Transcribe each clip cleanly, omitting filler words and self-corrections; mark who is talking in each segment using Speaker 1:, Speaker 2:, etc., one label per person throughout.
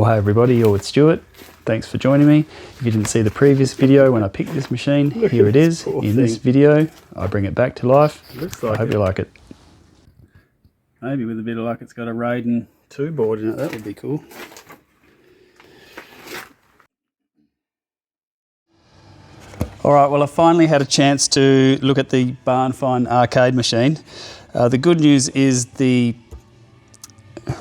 Speaker 1: Well, hey everybody, you're with Stuart. Thanks for joining me. If you didn't see the previous video when I picked this machine, here it is. In this video, I bring it back to life.
Speaker 2: Looks like
Speaker 1: I hope you like it. Maybe with a bit of luck it's got a Raiden II board in it. That would be cool. Alright, well I finally had a chance to look at the Barn Find arcade machine. The good news is the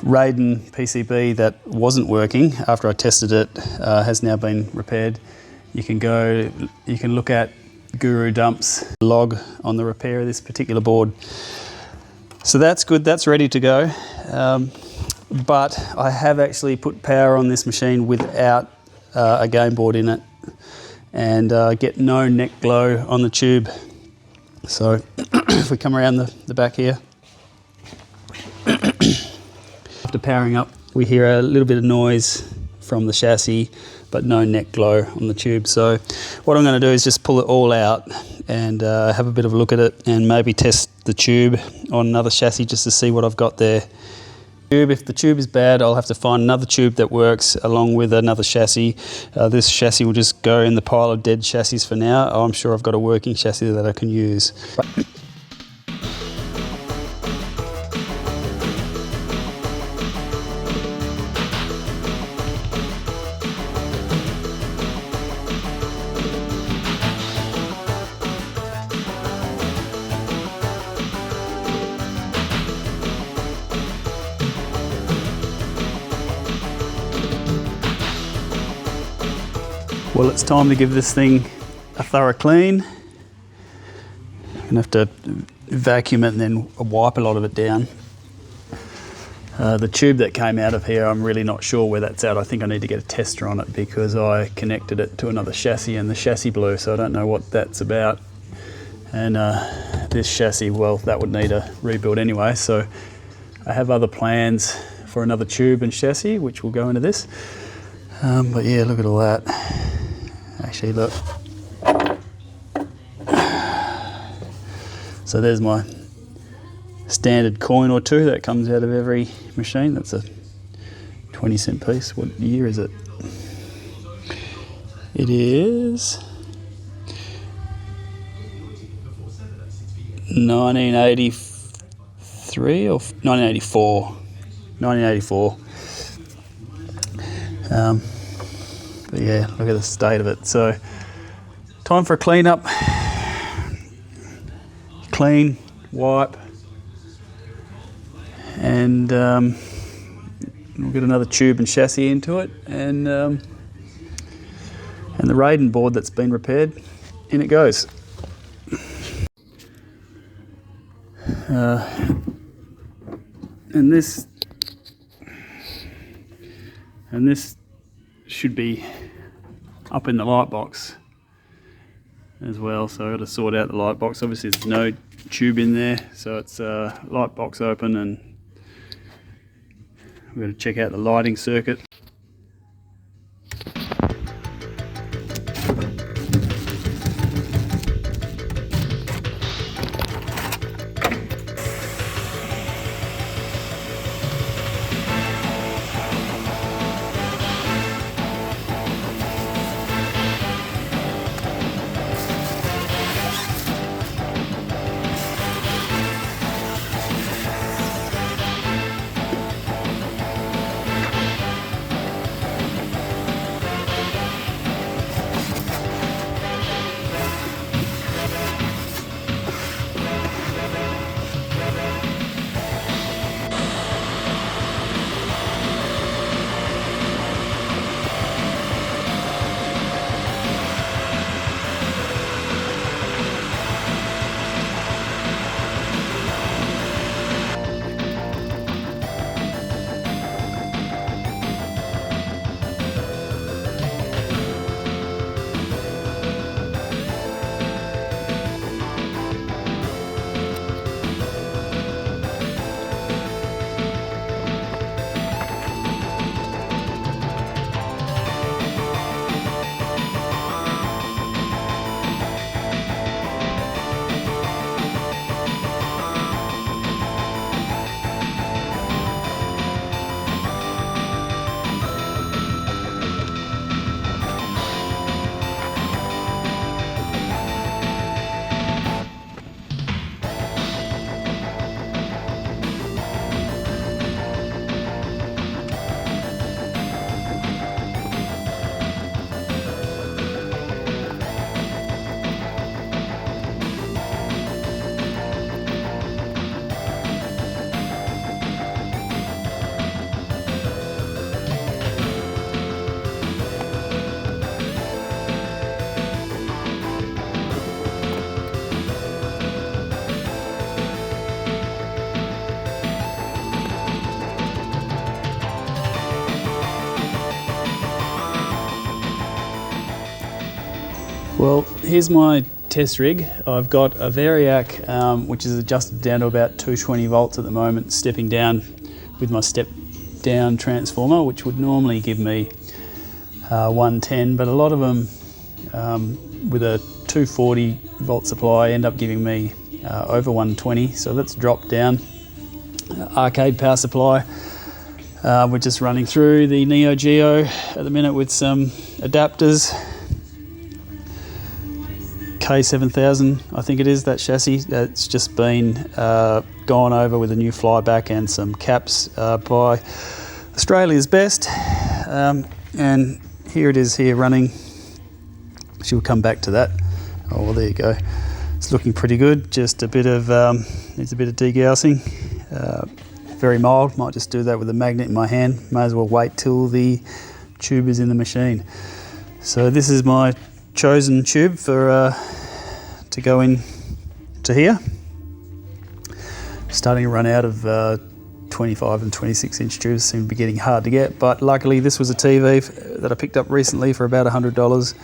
Speaker 1: Raiden PCB that wasn't working after I tested it has now been repaired. You can look at Guru Dump's log on the repair of this particular board. So that's good, that's ready to go. But I have actually put power on this machine without a game board in it, and get no neck glow on the tube. So if we come around the back here, after powering up, we hear a little bit of noise from the chassis, but no neck glow on the tube. So what I'm going to do is just pull it all out and have a bit of a look at it, and maybe test the tube on another chassis just to see what I've got there. If the tube is bad, I'll have to find another tube that works along with another chassis. This chassis will just go in the pile of dead chassis for now. I'm sure I've got a working chassis that I can use. Well, it's time to give this thing a thorough clean. I'm gonna have to vacuum it and then wipe a lot of it down. The tube that came out of here, I'm really not sure where that's at. I think I need to get a tester on it because I connected it to another chassis and the chassis blew, so I don't know what that's about. And this chassis, well, that would need a rebuild anyway, so I have other plans for another tube and chassis, which will go into this. But yeah, look at all that. Actually, look. So there's my standard coin or two that comes out of every machine. That's a 20-cent piece. What year is it? It is 1983 or 1984. 1984. But yeah, look at the state of it. So time for a clean up. Clean, wipe, and we'll get another tube and chassis into it, and the Raiden board that's been repaired, in it goes. And this should be up in the light box as well, so I've got to sort out the light box. Obviously there's no tube in there, so it's light box open, and we've got to check out the lighting circuit. Well, here's my test rig. I've got a Variac, which is adjusted down to about 220 volts at the moment, stepping down with my step down transformer, which would normally give me 110, but a lot of them with a 240 volt supply end up giving me over 120. So let's drop down. Arcade power supply. We're just running through the Neo Geo at the minute with some adapters. K7000, I think it is, that chassis. That's just been gone over with a new flyback and some caps by Australia's Best. And here it is here running. She'll come back to that. Oh, well, there you go. It's looking pretty good. Just a bit of, needs a bit of degaussing. Very mild. Might just do that with a magnet in my hand. May as well wait till the tube is in the machine. So this is my chosen tube for to go in to here. Starting to run out of 25 and 26 inch tubes. Seem to be getting hard to get, but luckily this was a TV that I picked up recently for about $100.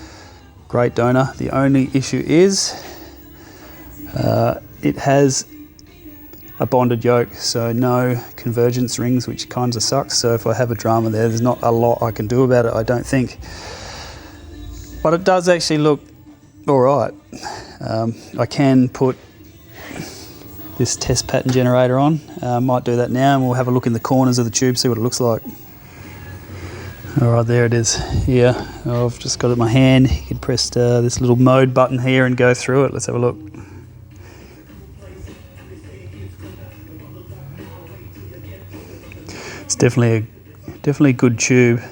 Speaker 1: Great donor. The only issue is it has a bonded yoke, so no convergence rings, which kind of sucks. So if I have a drama there's not a lot I can do about it, I don't think. But it does actually look all right. I can put this test pattern generator on. Might do that now, and we'll have a look in the corners of the tube, see what it looks like. All right, there it is here. I've just got it in my hand. You can press this little mode button here and go through it. Let's have a look. It's definitely a good tube.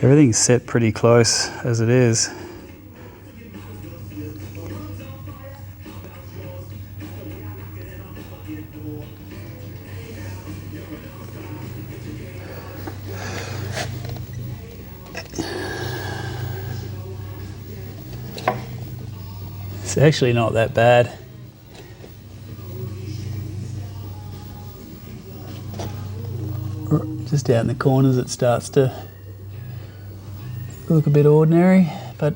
Speaker 1: Everything's set pretty close as it is. It's actually not that bad. Just out in the corners it starts to look a bit ordinary, but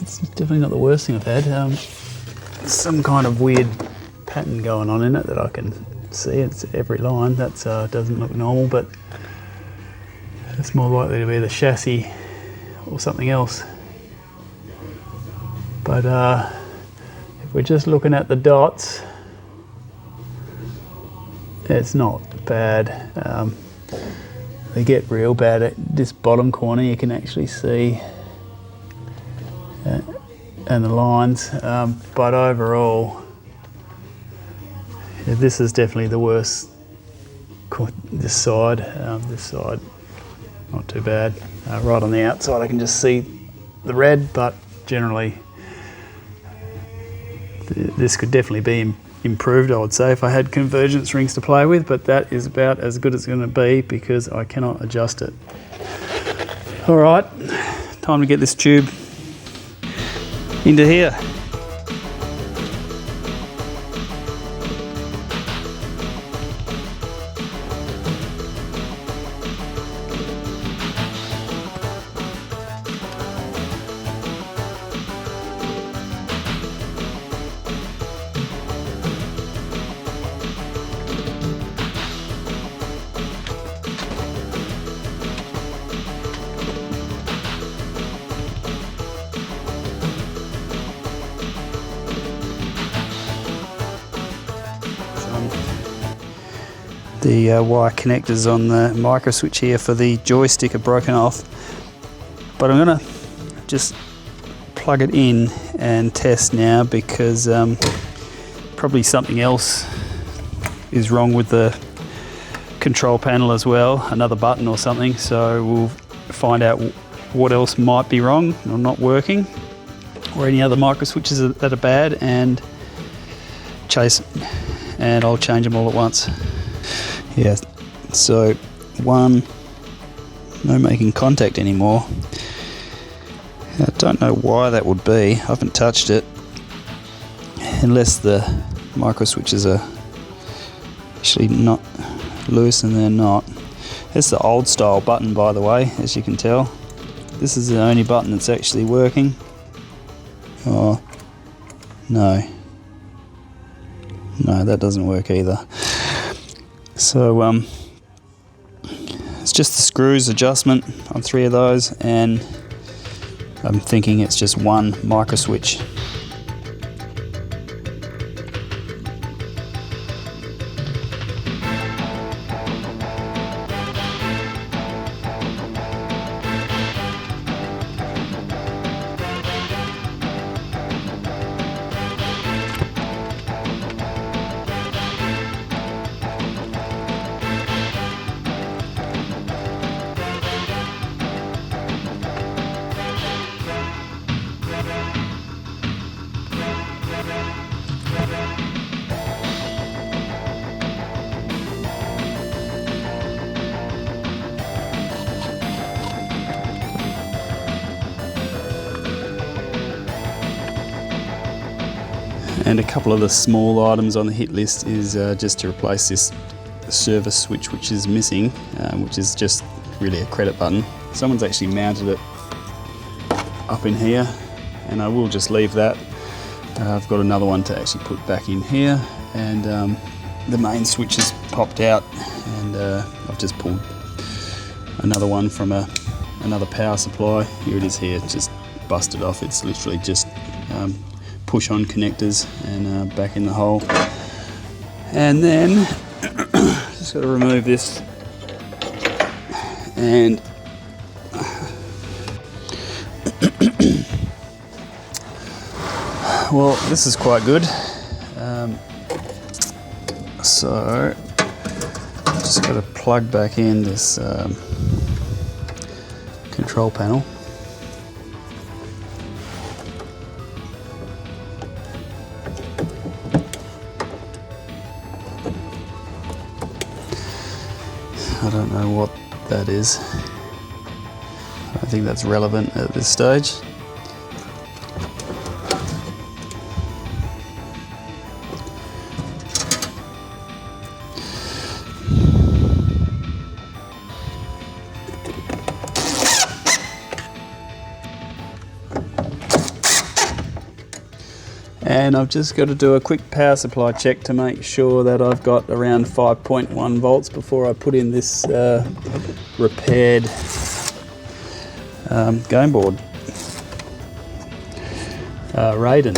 Speaker 1: it's definitely not the worst thing I've had. Some kind of weird pattern going on in it that I can see. It's every line. That doesn't look normal, but it's more likely to be the chassis or something else. But if we're just looking at the dots, it's not bad. They get real bad at this bottom corner. You can actually see and the lines, but overall, yeah, this is definitely the worst. This side, not too bad. Right on the outside, I can just see the red, but generally, this could definitely be improved, I would say, if I had convergence rings to play with, but that is about as good as it's going to be because I cannot adjust it. All right, time to get this tube into here. The wire connectors on the micro switch here for the joystick are broken off, but I'm going to just plug it in and test now because probably something else is wrong with the control panel as well, another button or something, so we'll find out what else might be wrong or not working, or any other micro switches that are bad, and I'll change them all at once. Yeah, so one, no making contact anymore. I don't know why that would be. I haven't touched it, unless the micro switches are actually not loose, and they're not. It's the old style button, by the way, as you can tell. This is the only button that's actually working. Oh, no. No, that doesn't work either. So it's just the screws adjustment on 3 of those, and I'm thinking it's just one micro switch. And a couple of the small items on the hit list is just to replace this service switch which is missing, which is just really a credit button. Someone's actually mounted it up in here, and I will just leave that. I've got another one to actually put back in here, and the main switch has popped out, and I've just pulled another one from another power supply. Here it is here, just busted off. It's literally just push on connectors and back in the hole. And then just got to remove this, and well, this is quite good. So just got to plug back in this control panel. I don't know what that is. I don't think that's relevant at this stage. And I've just got to do a quick power supply check to make sure that I've got around 5.1 volts before I put in this repaired game board. Raiden.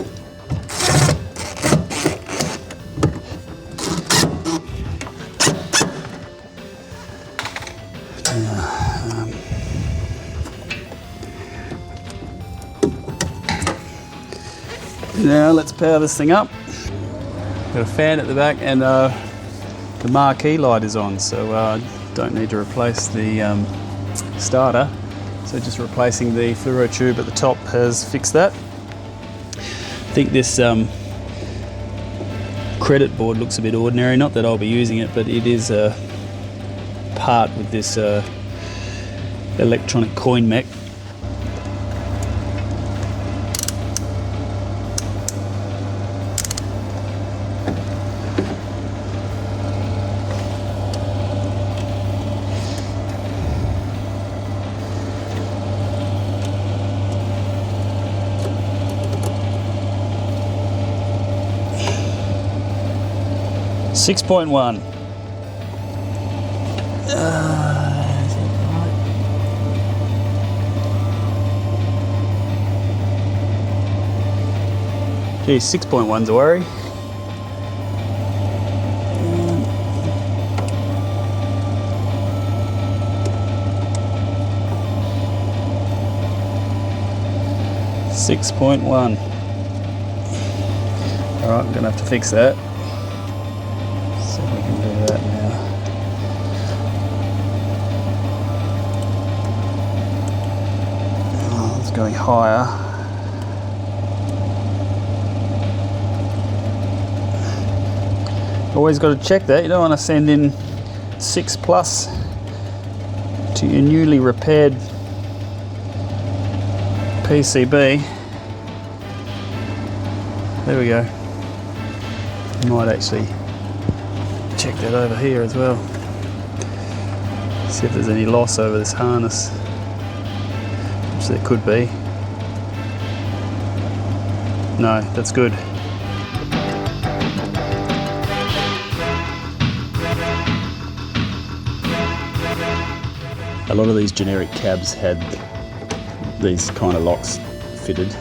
Speaker 1: Now let's power this thing up. Got a fan at the back, and the marquee light is on, so I don't need to replace the starter. So just replacing the fluoro tube at the top has fixed that. I think this credit board looks a bit ordinary, not that I'll be using it, but it is a part with this electronic coin mech. Six 6.1. Gee, 6.1's a worry. .1. All right, I'm gonna have to fix that. See if we can do that now. Oh, it's going higher. Always got to check that. You don't want to send in 6+ to your newly repaired PCB. There we go. Might actually check that over here as well. See if there's any loss over this harness, which there could be. No, that's good. A lot of these generic cabs had these kind of locks fitted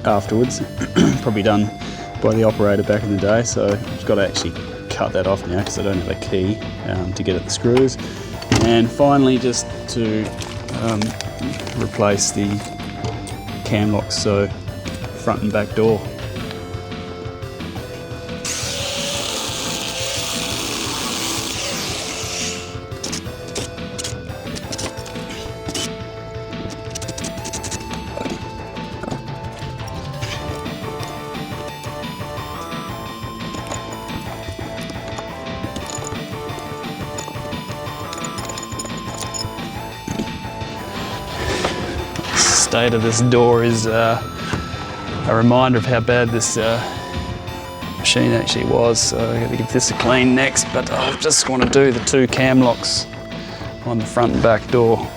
Speaker 1: afterwards, probably done by the operator back in the day, so I've got to actually cut that off now because I don't have a key to get at the screws. And finally, just to replace the cam locks, so front and back door. State of this door is a reminder of how bad this machine actually was, so I'm going to give this a clean next, but I just want to do the 2 cam locks on the front and back door.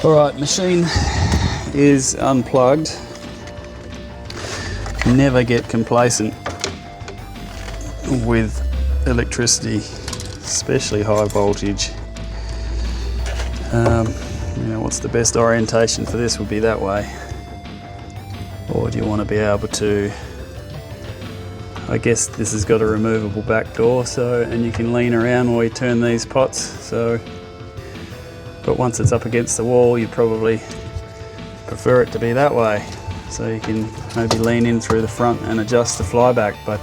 Speaker 1: Alright, machine is unplugged. Never get complacent with electricity, especially high voltage. You know, what's the best orientation for this would be that way. Or do you want to be able to, I guess this has got a removable back door, so, and you can lean around while you turn these pots, so. But once it's up against the wall, you probably prefer it to be that way. So you can maybe lean in through the front and adjust the flyback, but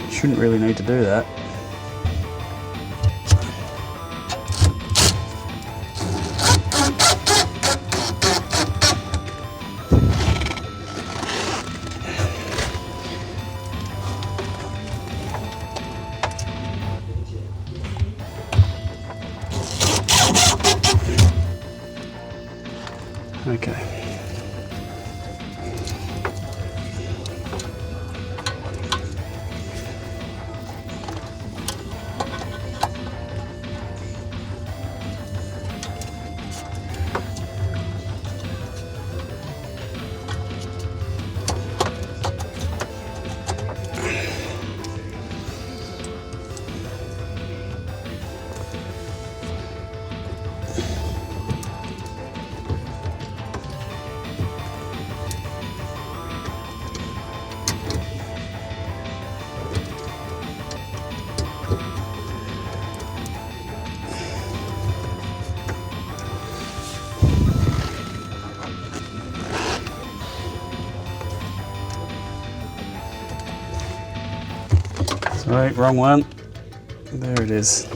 Speaker 1: you shouldn't really need to do that. Okay. Sorry, wrong one. There it is.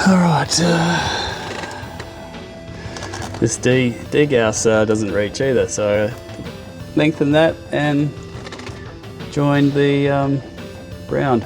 Speaker 1: All right. This D-gauss doesn't reach either, so lengthen that and join the round.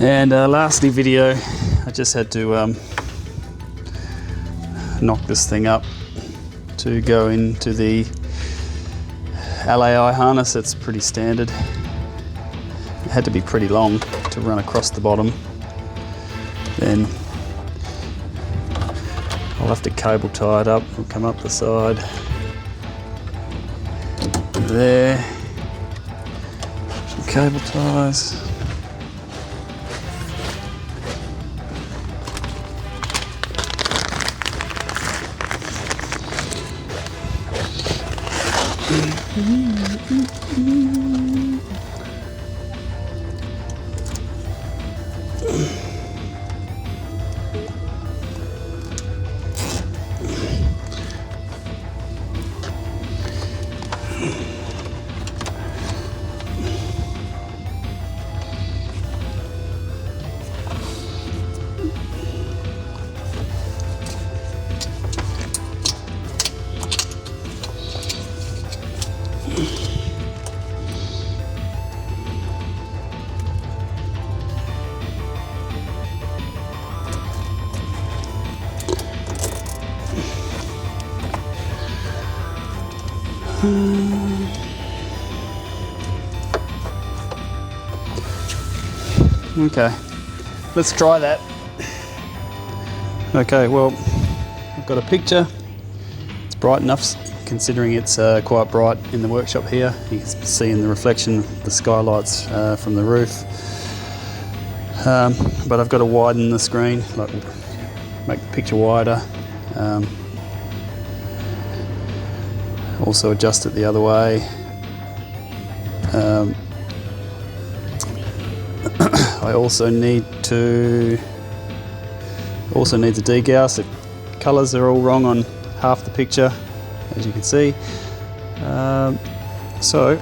Speaker 1: And lastly video, I just had to knock this thing up to go into the LAI harness. It's pretty standard. It had to be pretty long to run across the bottom. Then I'll have to cable tie it up. We'll come up the side there. Some cable ties. Okay, let's try that. Okay, well, I've got a picture. It's bright enough, considering it's quite bright in the workshop here. You can see in the reflection the skylights from the roof. But I've got to widen the screen, like make the picture wider. Also adjust it the other way. I also need to degauss. The colours are all wrong on half the picture, as you can see. So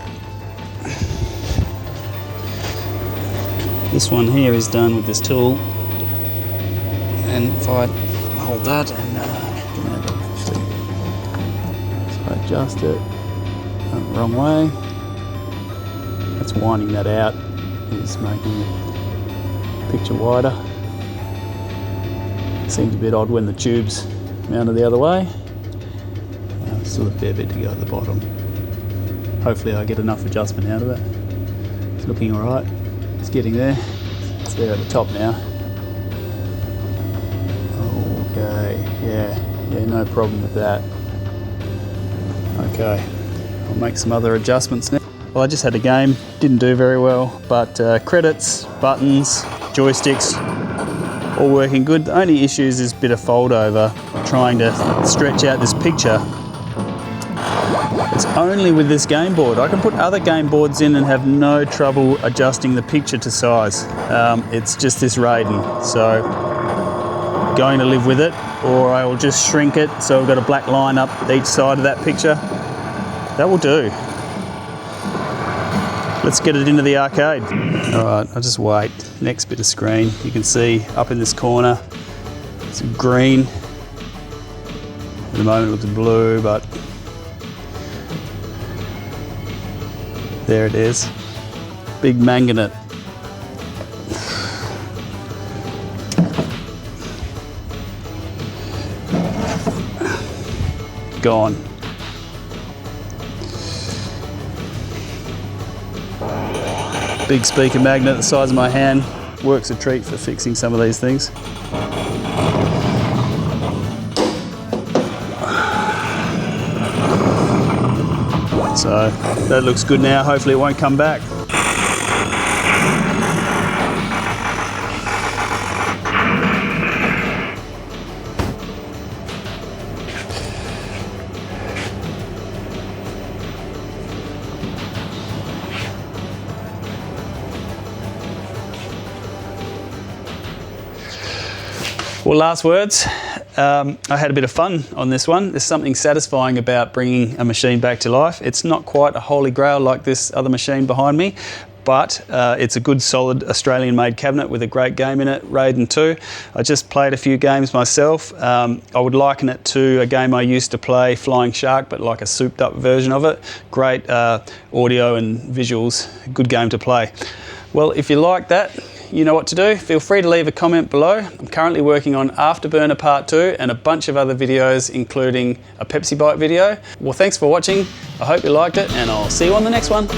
Speaker 1: this one here is done with this tool, and if I hold that and if I adjust it the wrong way, that's winding that out, is making the picture wider. Seems a bit odd when the tube's mounted the other way. Still a fair bit to go at the bottom. Hopefully I get enough adjustment out of it. It's looking alright. It's getting there. It's there at the top now. Okay, yeah, no problem with that. Okay, I'll make some other adjustments now. Well, I just had a game, didn't do very well, but credits, buttons, joysticks, all working good. The only issues is a bit of fold over, trying to stretch out this picture. It's only with this game board. I can put other game boards in and have no trouble adjusting the picture to size. It's just this Raiden, so going to live with it, or I will just shrink it so I've got a black line up each side of that picture. That will do. Let's get it into the arcade. All right, I'll just wait. Next bit of screen, you can see up in this corner, it's green. At the moment it looks blue, but there it is. Big magnet. Gone. Big speaker magnet the size of my hand. Works a treat for fixing some of these things. So that looks good now. Hopefully it won't come back. Well, last words. I had a bit of fun on this one. There's something satisfying about bringing a machine back to life. It's not quite a holy grail like this other machine behind me, but it's a good solid Australian made cabinet with a great game in it, Raiden II. I just played a few games myself. I would liken it to a game I used to play, Flying Shark, but like a souped up version of it. Great audio and visuals, good game to play. Well, if you like that, you know what to do. Feel free to leave a comment below. I'm currently working on Afterburner Part 2 and a bunch of other videos, including a Pepsi Bite video. Well, thanks for watching. I hope you liked it, and I'll see you on the next one.